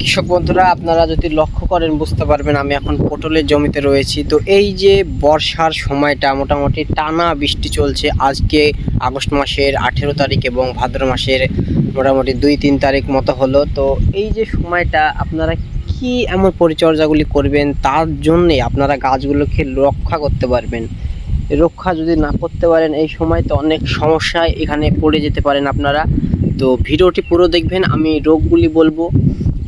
কৃষক বন্ধুরা, আপনারা যদি লক্ষ্য করেন বুঝতে পারবেন আমি এখন পটলের জমিতে রয়েছি। তো এই যে বর্ষার সময়টা মোটামুটি টানা বৃষ্টি চলছে। আজকে আগস্ট মাসের 18 তারিখ এবং ভাদ্র মাসের মোটামুটি 2-3 তারিখ মতো হলো। তো এই যে সময়টা আপনারা কি এমন পরিচর্যাগুলি করবেন তার জন্যে আপনারা গাছগুলোকে রক্ষা করতে পারবেন। রক্ষা যদি না করতে পারেন এই সময় তো অনেক সমস্যায় এখানে পড়ে যেতে পারেন আপনারা। তো ভিডিওটি পুরো দেখবেন, আমি রোগগুলি বলবো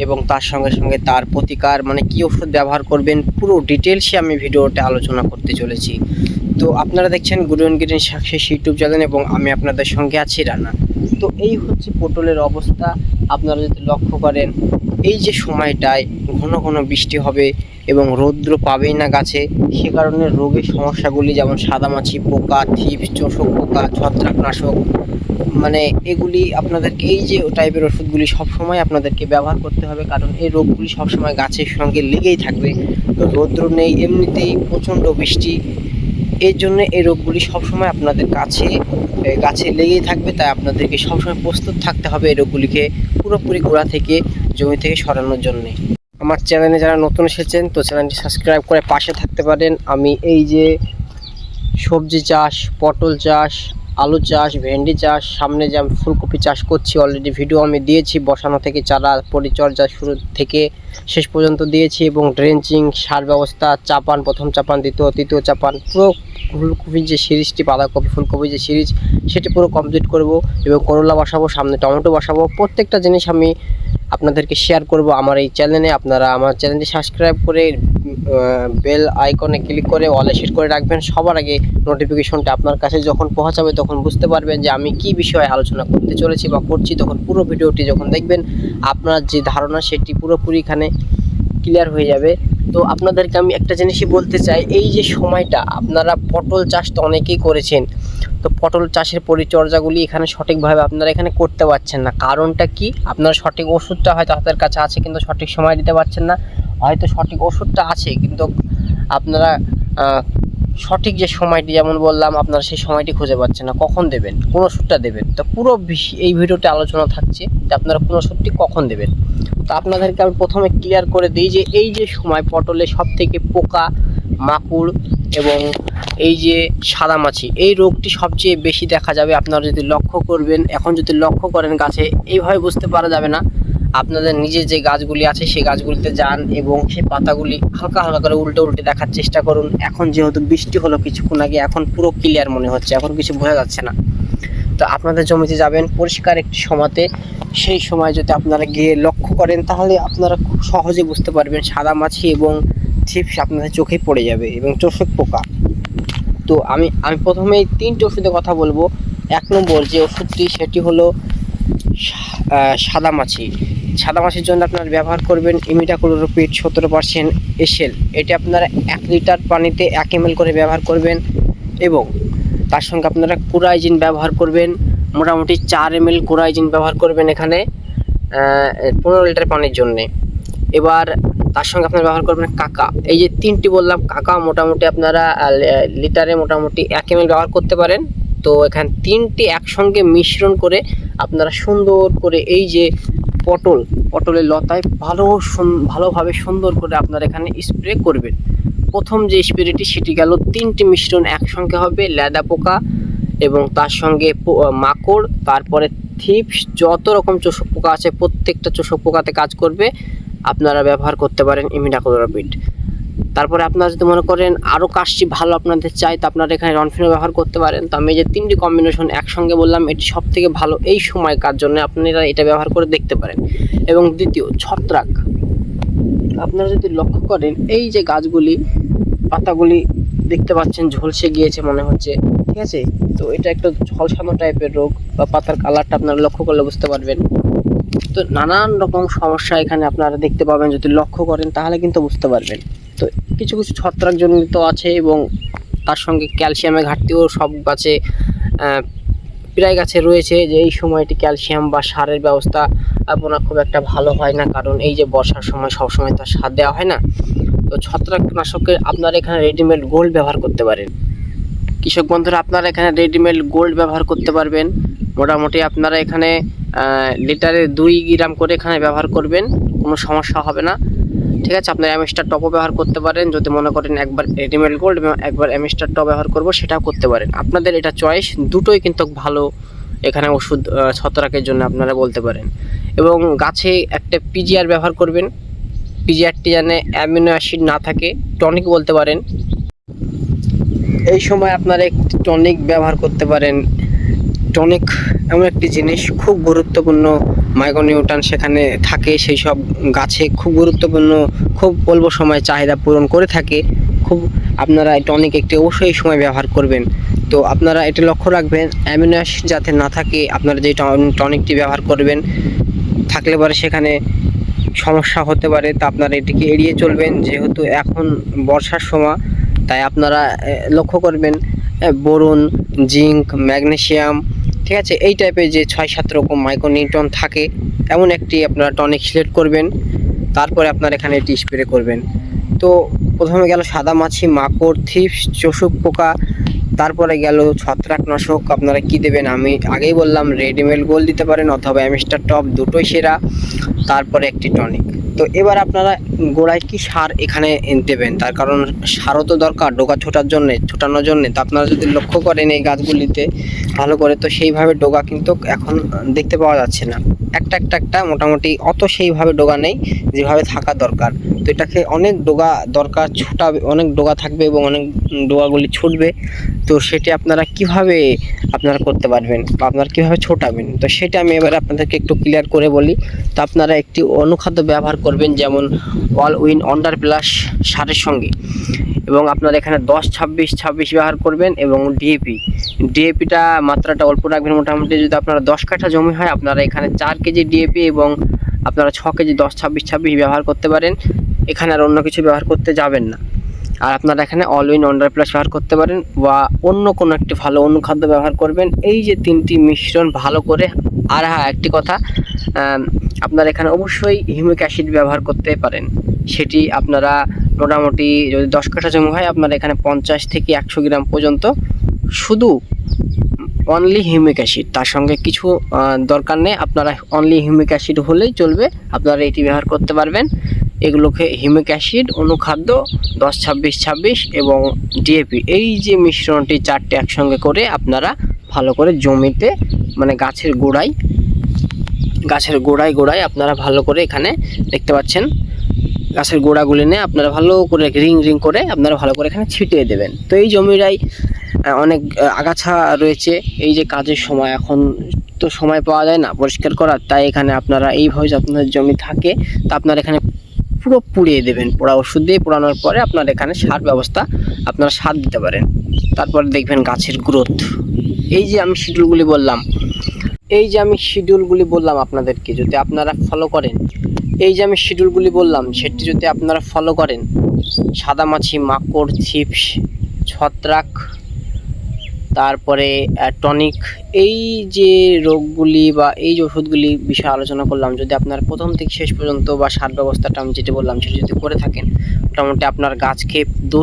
এবং তার সঙ্গে সঙ্গে তার প্রতিকার মানে কি ওষুধ ব্যবহার করবেন পুরো ডিটেলসে আমি ভিডিওতে আলোচনা করতে চলেছি। তো আপনারা দেখছেন grown green success YouTube channel এবং আমি আপনাদের সঙ্গে আছি রানা। তো এই হচ্ছে পটলের অবস্থা। আপনারা যদি লক্ষ্য করেন এই যে সময়টায় ঘন ঘন বৃষ্টি হবে এবং রৌদ্র পাবেই না গাছে, সে কারণে রোগের সমস্যাগুলি যেমন সাদামাছি পোকা, থিপস, চোষক পোকা, ছত্রাকনাশক মানে এগুলি আপনাদেরকে এই যে টাইপের ওষুধগুলি সবসময় আপনাদেরকে ব্যবহার করতে হবে, কারণ এই রোগগুলি সবসময় গাছের সঙ্গে লেগেই থাকবে। তো রৌদ্র নেই, এমনিতেই প্রচণ্ড বৃষ্টি, এর জন্য এই রোগগুলি সবসময় আপনাদের গাছে লেগেই থাকবে। তাই আপনাদেরকে সবসময় প্রস্তুত থাকতে হবে এই রোগগুলিকে পুরোপুরি গোড়া থেকে জমি থেকে সরানোর জন্যে। আমার চ্যানেলে যারা নতুন এসেছেন তো চ্যানেলটি সাবস্ক্রাইব করে পাশে থাকতে পারেন। আমি এই যে সবজি চাষ, পটল চাষ, আলু চাষ, ভেন্ডি চাষ, সামনে যে আমি ফুলকপি চাষ করছি অলরেডি ভিডিও আমি দিয়েছি, বসানো থেকে চারা পরিচর্যা শুরু থেকে শেষ পর্যন্ত দিয়েছি এবং ড্রেঞ্চিং, সার ব্যবস্থা, চাপান, প্রথম চাপান, তৃতীয় চাপান, পুরো ফুলকপির যে সিরিজটি, বাঁধাকপি ফুলকপির যে সিরিজ সেটি পুরো কমপ্লিট করব এবং করলা বসাবো, সামনে টমেটো বসাবো। প্রত্যেকটা জিনিস আমি আপনাদেরকে শেয়ার করব আমার এই চ্যানেলে। আপনারা আমার চ্যানেলটি সাবস্ক্রাইব করে বেল আইকনে ক্লিক করে অলে সেট করে রাখবেন। সবার আগে নোটিফিকেশনটা আপনার কাছে যখন পৌঁছাবে তখন বুঝতে পারবেন যে আমি কি বিষয়ে আলোচনা করতে চলেছি বা করছি। তখন পুরো ভিডিওটি যখন দেখবেন আপনার যে ধারণা সেটি পুরোপুরি এখানে ক্লিয়ার হয়ে যাবে। তো আপনাদেরকে আমি একটা জিনিসই বলতে চাই, এই যে সময়টা আপনারা পটল চাষ তো অনেকেই করেছেন, তো পটল চাষের পরিচর্যাগুলি এখানে সঠিকভাবে আপনারা এখানে করতে পারছেন না। কারণটা কি? আপনারা সঠিক ওষুধটা হয়তো হাতের কাছে আছে কিন্তু সঠিক সময় দিতে পারছেন না, হয়তো সঠিক ওষুধটা আছে কিন্তু আপনারা সঠিক যে সময়টি যেমন বললাম আপনারা সেই সময়টি খুঁজে পাচ্ছেন না, কখন দেবেন, কোন ওষুধটা দেবেন। তো পুরো এই ভিডিওতে আলোচনা থাকছে যে আপনারা কোন ওষুধটি কখন দেবেন। তো আপনাদেরকে আমি প্রথমে ক্লিয়ার করে দিই যে এই যে সময় পটলে সব থেকে পোকা, মাকড় এবং এই যে সাদামাছি এই রোগটি সবচেয়ে বেশি দেখা যাবে। আপনারা যদি লক্ষ্য করবেন, এখন যদি লক্ষ্য করেন গাছে এইভাবে বুঝতে পারা যাবে না, আপনাদের নিজের যে গাছগুলি আছে সেই গাছগুলিতে যান এবং সেই পাতাগুলি হালকা হালকা করে উল্টে দেখার চেষ্টা করুন। এখন যেহেতু বৃষ্টি হলো কিছুক্ষণ আগে, এখন পুরো ক্লিয়ার মনে হচ্ছে, এখন কিছু বোঝা যাচ্ছে না। তো আপনাদের জমিতে যাবেন পরিষ্কার একটি সময়তে, সেই সময় যদি আপনারা গিয়ে লক্ষ্য করেন তাহলে আপনারা খুব সহজে বুঝতে পারবেন সাদামাছি এবং থিপস আপনাদের চোখে পড়ে যাবে এবং চোষক পোকা। তো আমি প্রথমেই 3টি ওষুধের কথা বলবো। 1 নম্বর যে ওষুধটি সেটি হলো সাদামাছির জন্য আপনারা ব্যবহার করবেন ইমিডাক্লোপিড 17% এসএল। এটি আপনারা 1 লিটার পানিতে 1 ml করে ব্যবহার করবেন এবং তার সঙ্গে আপনারা কোরাইজিন ব্যবহার করবেন, মোটামুটি 4 ml কোরাইজিন ব্যবহার করবেন এখানে 15 লিটার পানির জন্যে। এবার তার সঙ্গে আপনারা ব্যবহার করবেন কাকা। এই যে 3টি বললাম, কাকা মোটামুটি আপনারা লিটারে মোটামুটি 1 ml ব্যবহার করতে পারেন। তো এখানে 3টি একসঙ্গে মিশ্রণ করে আপনারা সুন্দর করে এই যে পটলের লতায় ভালোভাবে সুন্দর করে আপনারা এখানে স্প্রে করবেন। প্রথম যে স্প্রেটি সেটি গেল 3টি মিশ্রণ একসঙ্গে হবে, লেদা পোকা এবং তার সঙ্গে মাকড়, তারপরে থিপস, যত রকম চোষক পোকা আছে প্রত্যেকটা চোষক পোকাতে কাজ করবে। আপনারা ব্যবহার করতে পারেন ইমিডাক্লোপিড। তারপরে আপনারা যদি মনে করেন আরও কাজটি ভালো আপনাদের চাই তো আপনারা এখানে রনফিনও ব্যবহার করতে পারেন। তো আমি যে 3টি কম্বিনেশন একসঙ্গে বললাম এটি সব থেকে ভালো এই সময়কার জন্য, আপনারা এটা ব্যবহার করে দেখতে পারেন। এবং দ্বিতীয় ছত্রাক, আপনারা যদি লক্ষ্য করেন এই যে গাছগুলি পাতাগুলি দেখতে পাচ্ছেন ঝলসে গিয়েছে মনে হচ্ছে, ঠিক আছে? তো এটা একটা ঝলসানো টাইপের রোগ বা পাতার কালারটা আপনারা লক্ষ্য করলে বুঝতে পারবেন। তো নানান রকম সমস্যা এখানে আপনারা দেখতে পাবেন, যদি লক্ষ্য করেন তাহলে কিন্তু বুঝতে পারবেন। তো কিছু ছত্রাকজনিত আছে এবং তার সঙ্গে ক্যালসিয়ামের ঘাটতিও সব গাছে প্রায় গাছে রয়েছে, যে এই সময়টি ক্যালসিয়াম বা সারের ব্যবস্থা আপনার খুব একটা ভালো হয় না, কারণ এই যে বর্ষার সময় সবসময় তো সার দেওয়া হয় না। তো ছত্রাকনাশকের আপনারা এখানে রেডিমেড গোল্ড ব্যবহার করতে পারেন। কৃষক বন্ধুরা, আপনারা এখানে রেডিমেড গোল্ড ব্যবহার করতে পারবেন। মোটামুটি আপনারা এখানে লিটারে 2 গ্রাম করে এখানে ব্যবহার করবেন কোনো সমস্যা হবে না। ঠিক আছে, আপনার অ্যামিস্টার টপও ব্যবহার করতে পারেন, যদি মনে করেন একবার রেডিমেড গোল্ড এবং একবার অ্যামিস্টার টপ ব্যবহার করব সেটাও করতে পারেন, আপনাদের এটা চয়েস। দুটোই কিন্তু ভালো এখানে ওষুধ ছত্রাকের জন্য আপনারা বলতে পারেন। এবং গাছে একটা পিজিআর ব্যবহার করবেন, পিজিআরটি যেন অ্যামিনো অ্যাসিড না থাকে, টনিক বলতে পারেন। এই সময় আপনারা একটি টনিক ব্যবহার করতে পারেন। টনিক এমন একটি জিনিস খুব গুরুত্বপূর্ণ, মাইক্রোনিউট্রান সেখানে থাকে, সেই সব গাছে খুব গুরুত্বপূর্ণ, খুব অল্প সময় চাহিদা পূরণ করে থাকে। খুব আপনারা এই টনিক একটি অবশ্যই এই সময় ব্যবহার করবেন। তো আপনারা এটা লক্ষ্য রাখবেন অ্যামিনো অ্যাসিড যাতে না থাকে, আপনারা যে টনিকটি ব্যবহার করবেন থাকলে পরে সেখানে সমস্যা হতে পারে। তা আপনারা এটিকে এড়িয়ে চলবেন, যেহেতু এখন বর্ষার সময়, তাই আপনারা লক্ষ্য করবেন বোরন, জিঙ্ক, ম্যাগনেসিয়াম, ঠিক আছে, এই টাইপের যে 6-7 রকম মাইক্রোনিউট্রন থাকে এমন একটি আপনারা টনিক সিলেক্ট করবেন। তারপরে আপনারা এখানে এটি স্প্রে করবেন। তো প্রথমে গেল সাদা মাছি, মাকড়, থিপস, চোষক পোকা, তারপরে গেল ছত্রাকনাশক। আপনারা কি দেবেন আমি আগেই বললাম, রেডিমেড গোল্ড দিতে পারেন অথবা অ্যামিস্টার টপ, দুটোই সেরা। তারপরে একটি টনিক। তো এবার আপনারা গোড়ায় কি সার এখানে দেবেন, তার কারণ সারও তো দরকার ডোগা ছোটানোর জন্যে। তো আপনারা যদি লক্ষ্য করেন এই গাছগুলিতে ভালো করে, তো সেইভাবে ডোগা কিন্তু এখন দেখতে পাওয়া যাচ্ছে না। একটা মোটামুটি অত সেইভাবে ডোগা নেই যেভাবে থাকা দরকার। তো এটাকে অনেক ডোগা দরকার, অনেক ডোগা থাকবে এবং অনেক ডোগাগুলি ছুটবে। তো সেটি আপনারা কিভাবে আপনারা করতে পারবেন বা আপনারা কীভাবে ছোটাবেন, তো সেটা আমি এবার আপনাদেরকে একটু ক্লিয়ার করে বলি। তো আপনারা একটি অনুখাদ্য ব্যবহার করবেন, যেমন অল উইন ওয়ান্ডার প্লাস সারের সঙ্গে, এবং আপনারা এখানে 10-26-26 ব্যবহার করবেন। এবং ডিএপিটা মাত্রাটা অল্প রাখবেন, মোটামুটি যদি আপনারা 10 কাঠা জমি হয় আপনারা এখানে 4 কেজি ডিএপি এবং আপনারা 6 কেজি 10-26-26 ব্যবহার করতে পারেন। এখানে আর অন্য কিছু ব্যবহার করতে যাবেন না। আর আপনারা এখানে অল উইন ওয়ান্ডার প্লাস ব্যবহার করতে পারেন বা অন্য কোনো একটি ভালো অনুখাদ্য ব্যবহার করবেন। এই যে 3টি মিশ্রণ ভালো করে। আর হ্যাঁ, একটি কথা, আপনারা এখানে অবশ্যই হিউমিক অ্যাসিড ব্যবহার করতে পারেন। সেটি আপনারা মোটামুটি যদি 10 কাঠা জমি হয় আপনারা এখানে 50 থেকে 100 গ্রাম পর্যন্ত, শুধু অনলি হিউমিক অ্যাসিড, তার সঙ্গে কিছু দরকার নেই। আপনারা অনলি হিউমিক অ্যাসিড হলেই চলবে, আপনারা এটি ব্যবহার করতে পারবেন। এগুলোকে হিউমিক অ্যাসিড, অনুখাদ্য 10-26-26 এবং ডিএপি, এই যে মিশ্রণটি 4টে একসঙ্গে করে আপনারা ভালো করে জমিতে, মানে গাছের গোড়ায় আপনারা ভালো করে, এখানে দেখতে পাচ্ছেন গাছের গোড়াগুলি নিয়ে আপনারা ভালো করে রিং করে আপনারা ভালো করে এখানে ছিটিয়ে দেবেন। তো এই জমিটাই অনেক আগাছা রয়েছে, এই যে কাজের সময় এখন তো সময় পাওয়া যায় না পরিষ্কার করার, তাই এখানে আপনারা এইভাবে আপনাদের জমি থাকে তা আপনারা এখানে পুরো পুড়িয়ে দেবেন। পোড়া ওষুধ দিয়ে পোড়ানোর পরে আপনার এখানে সার ব্যবস্থা আপনারা সার দিতে পারেন। তারপর দেখবেন গাছের গ্রোথ। এই যে আমি শিডিউলগুলি বললাম আপনাদেরকে, যদি আপনারা ফলো করেন, সেটি যদি আপনারা ফলো করেন, সাদামাছি, মাকড়, চিপস, ছত্রাক, তারপরে টনিক, এই যে রোগগুলি বা এই যে ওষুধগুলি বিষয়ে আলোচনা করলাম, যদি আপনারা প্রথম থেকে শেষ পর্যন্ত বা সার ব্যবস্থাটা আমি যেটা বললাম সেটা যদি করে থাকেন, মোটামুটি আপনার গাছকে 2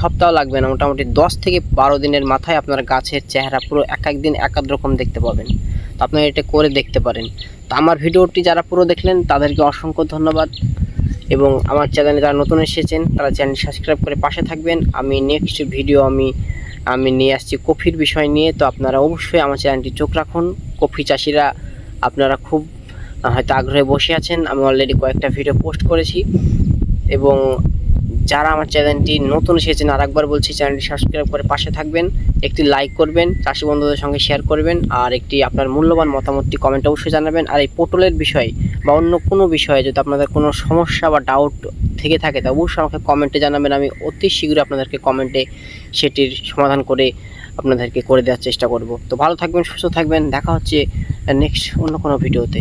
সপ্তাহ লাগবে না, মোটামুটি 10 থেকে 12 দিনের মাথায় আপনার গাছের চেহারা পুরো এক দিন এক রকম দেখতে পাবেন। তো আপনারা এটা করে দেখতে পারেন। তো আমার ভিডিওটি যারা পুরো দেখলেন তাদেরকে অসংখ্য ধন্যবাদ, এবং আমার চ্যানেলে যারা নতুন এসেছেন তারা চ্যানেল সাবস্ক্রাইব করে পাশে থাকবেন। আমি নেক্সট ভিডিও আমি নিয়ে আসছি কফির বিষয় নিয়ে। তো আপনারা অবশ্যই আমার চ্যানেলটি চোখ রাখুন। কফি চাষিরা আপনারা খুব হয়তো আগ্রহে বসে আছেন, আমি অলরেডি কয়েকটা ভিডিও পোস্ট করেছি। এবং যারা আমার চ্যানেলটি নতুন এসেছেন আরেকবার বলছি, চ্যানেলটি সাবস্ক্রাইব করে পাশে থাকবেন, একটি লাইক করবেন, চাষি বন্ধুদের সঙ্গে শেয়ার করবেন, আর একটি আপনার মূল্যবান মতামতটি কমেন্ট অবশ্যই জানাবেন। আর এই পটলের বিষয়ে বা অন্য কোনো বিষয়ে যদি আপনাদের কোনো সমস্যা বা ডাউট থেকে থাকে তা অবশ্যই আমাকে কমেন্টে জানাবেন। আমি অতি শীঘ্রই আপনাদেরকে কমেন্টে সেটির সমাধান করে আপনাদেরকে করে দেওয়ার চেষ্টা করব। তো ভালো থাকবেন, সুস্থ থাকবেন, দেখা হচ্ছে নেক্সট অন্য কোনো ভিডিওতে।